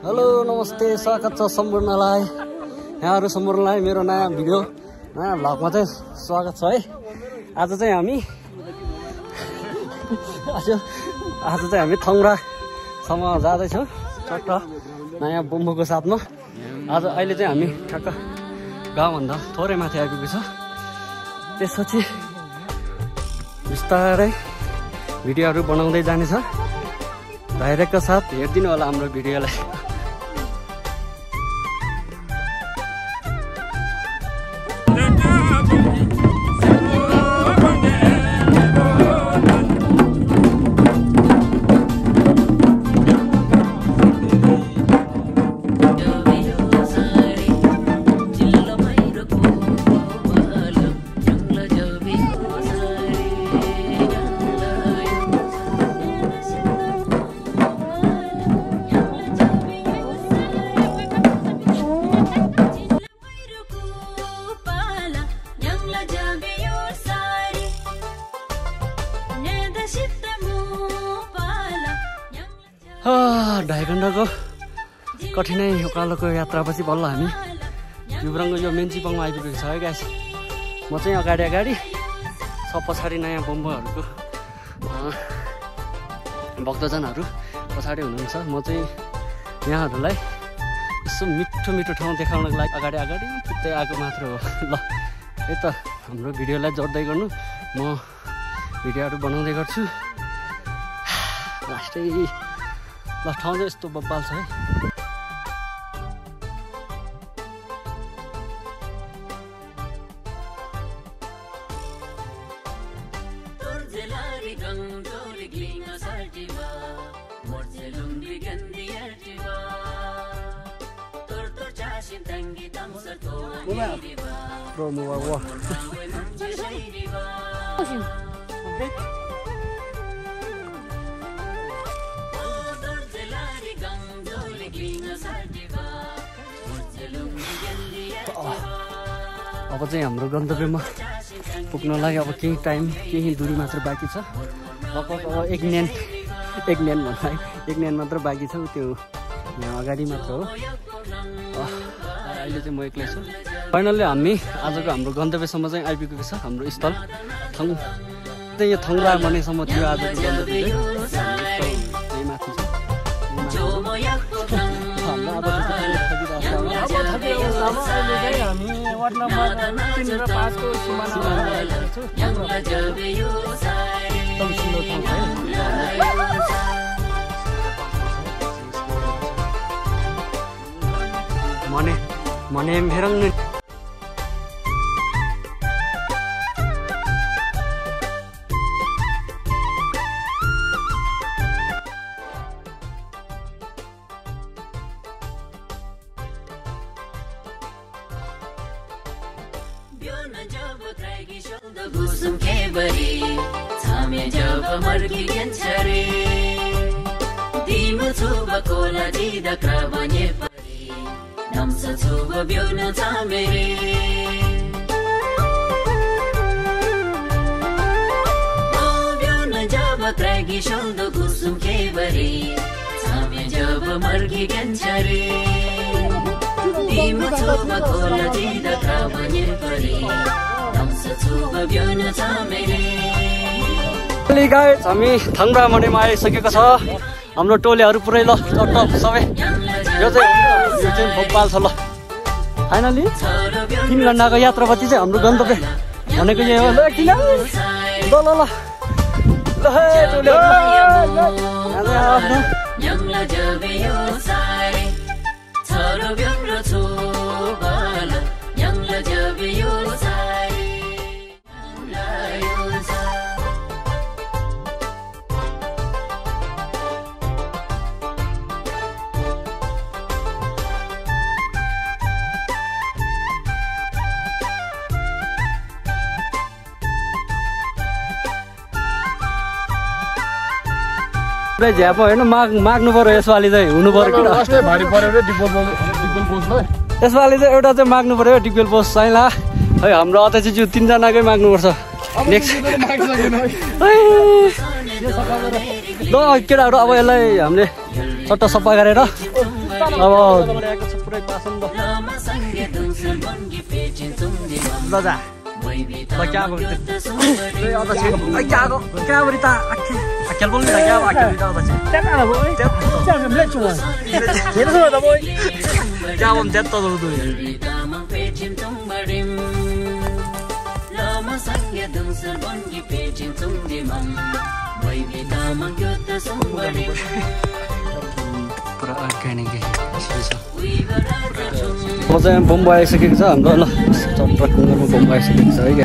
Hello नमस्ते स्वागत छ सम्पूर्णलाई यहाँहरु सम्पूर्णलाई मेरो नयाँ भिडियो नयाँ भ्लगमा चाहिँ स्वागत छ है। आज चाहिँ हामी थङरासम्म जाँदैछौँ चट्ट नयाँ बम्बुको साथमा। आज अहिले चाहिँ हामी ठ्याक्क गाउँभन्दा थोरै माथि आइपुगेको छ। त्यसपछि बिस्तारै भिडियोहरू बनाउँदै जानेछ। धैर्यका साथ हेरिदिनु होला हाम्रो भिडियोलाई। ढाई घण्टाको कठिनाइ उकालोको यात्रापछि बल्ल हामी युब्रङको यो मेन्चीपङमा आइपुगेको छ है गाइस। म चाहिँ अगाडि छ, पछाडि नयाँ बम्बुहरूको भक्तजनहरू पछाडि हुनुहुन्छ। म चाहिँ यहाँहरूलाई यसो मिठो मिठो ठाउँ देखाउनको लागि अगाडि कुद्दै आएको मात्र हो। ल है त हाम्रो भिडियोलाई जोड्दै गर्नु, म भिडियोहरू बनाउँदै गर्छु। लास्टै ल ठाउँ चाहिँ यस्तो बब्बाल छ है। अब चाहिँ हाम्रो गन्तव्यमा पुग्न लागि अब केही दूरी मात्र बाँकी छ। लगभग अब एक न्यान मात्र बाँकी छ। त्यो यहाँ अगाडि मात्र हो। अहिले चाहिँ म एक्लै छु। फाइनल्ली हामी आजको हाम्रो गन्तव्यसम्म चाहिँ आइपुगेको छ। हाम्रो स्थल यो थङरा भन्नेसम्म थियो आजको गन्तव्य चाहिँ माथि छ। हामी वार्ड नम्बर 3 र 5 को सीमानामा छौँ। एकदम सुन्दर ठाउँ है। मने भेरङ गाइस हामी थङरा मनेमा आइसकेको छ। हाम्रो टोलीहरू पुरै ल टप सबै यो चाहिँ भोपाल छ। ल फाइनली 3 घण्टाको यात्रापछि चाहिँ हाम्रो गन्तव्य भनेको यही हो। ल किन झ्याप होइन माग्नु पर्यो। यसपालि चाहिँ हुनु पर्यो कि यसपालि चाहिँ एउटा चाहिँ माग्नु पर्यो डिपेल पोस्ट चाहिँ। ला है हाम्रो अध्यक्षज्यू 3 जनाकै माग्नुपर्छ नेक्स्ट। ल केटाहरू अब यसलाई हामीले चट्ट सफा गरेर अब ल्याएको छ पुरै पासन ल जा ल क्या बोलता aquel bolita क्या vamos de todo Saya bomba आइसकेको छ हाम्रो ल चट्टमा bomba आइसकेको छ है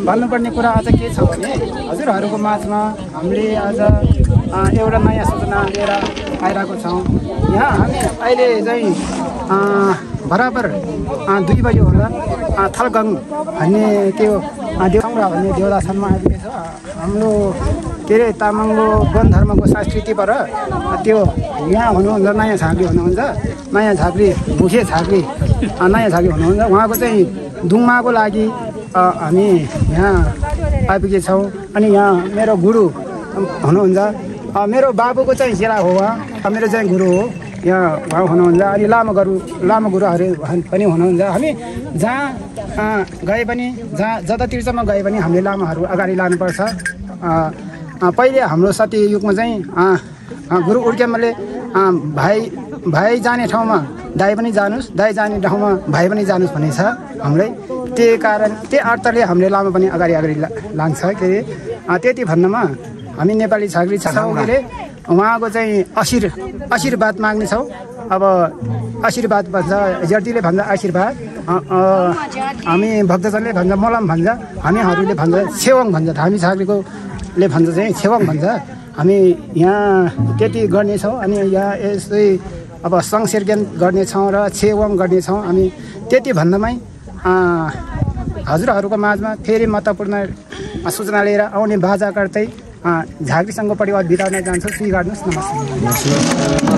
भन्नुपर्ने कुरा आज के छ भने हजुरहरूको माझमा हामीले आज एउटा नयाँ सूचना लिएर आइरहेको छौँ। यहाँ हामी अहिले चाहिँ बराबर 2 बजे होला थलगङ भन्ने त्यो देवङ्ग्रा भन्ने देवदासनमा आइपुगेको छ। हाम्रो के अरे तामाङको वन धर्मको संस्कृतिबाट त्यो यहाँ हुनुहुन्छ नयाँ झाँक्री हुनुहुन्छ, नयाँ झाँक्री मुखे झाँक्री नयाँ झाँक्री हुनुहुन्छ। उहाँको चाहिँ दुङमाको लागि हामी यहाँ आइपुगेका छौँ। अनि यहाँ मेरो गुरु हुनुहुन्छ, मेरो बाबुको चाहिँ चेला हो उहाँ, मेरो चाहिँ गुरु हो यहाँ उहाँ हुनुहुन्छ। अनि लामा गुरुहरू पनि हुनुहुन्छ। हामी जहाँ गए पनि जतातिरसम्म गए पनि हामीले लामाहरू अगाडि लानुपर्छ। पहिले हाम्रो सत्य युगमा चाहिँ गुरु उर्केमले भाइ जाने ठाउँमा दाइ पनि जानुस्, दाइ जाने ठाउँमा भाइ पनि जानुस् भन्ने छ हामीलाई। त्यही कारण त्यही अर्थले हामीले लामा पनि अगाडि लान्छ के अरे। त्यति भन्नमा हामी नेपाली झाँक्री छौँ के अरे। उहाँको चाहिँ आशीर्वाद माग्नेछौँ। अब आशीर्वाद भन्छ, जर्तीले भन्छ आशीर्वाद, हामी भक्तजनले भन्छ मलम भन्छ, हामीहरूले भन्छ छेवाङ भन्छ, धामी झाँक्रीकोले भन्छ चाहिँ छेवाङ भन्छ। हामी यहाँ त्यति गर्नेछौँ। अनि यहाँ यस्तै अब संसेर्गेन गर्नेछौँ र छेवाङ गर्नेछौँ। हामी त्यति भन्दामै हजुरहरूको माझमा फेरि महत्त्वपूर्ण सूचना लिएर आउने बाजा गर्दै झाँक्री सङ्घपट्टि बिताउन जान्छु स्वीकार्नुहोस् नमस्ते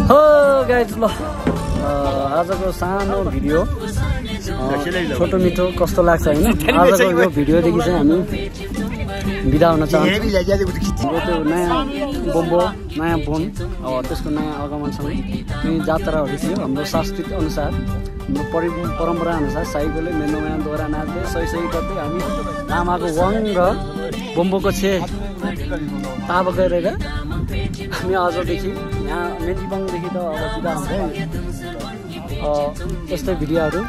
हो गाइज ल आजको सानो भिडियो छोटो मिठो कस्तो लाग्छ होइन आजको यो भिडियोदेखि चाहिँ हामी बिदा हुन चाहन्छौँ त्यो नयाँ बम्बो नयाँ बोन त्यसको नयाँ आगमनसँग अनि जात्राहरू थियो हाम्रो सांस्कृतिक अनुसार हाम्रो परम्परा अनुसार साइकोले मेनोमायाद्वारा नाच्दै सही गर्दै हामी लामाको वाङ र बम्बोको छे ताब गरेर हामी आजदेखि यहाँ मेन्जिबाङदेखि त अब बिदा हुँदै यस्तै भिडियोहरू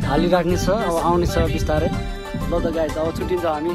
हालिराख्नेछ अब आउनेछ बिस्तारै ल त गाइज अब छुट्टिन्छ हामी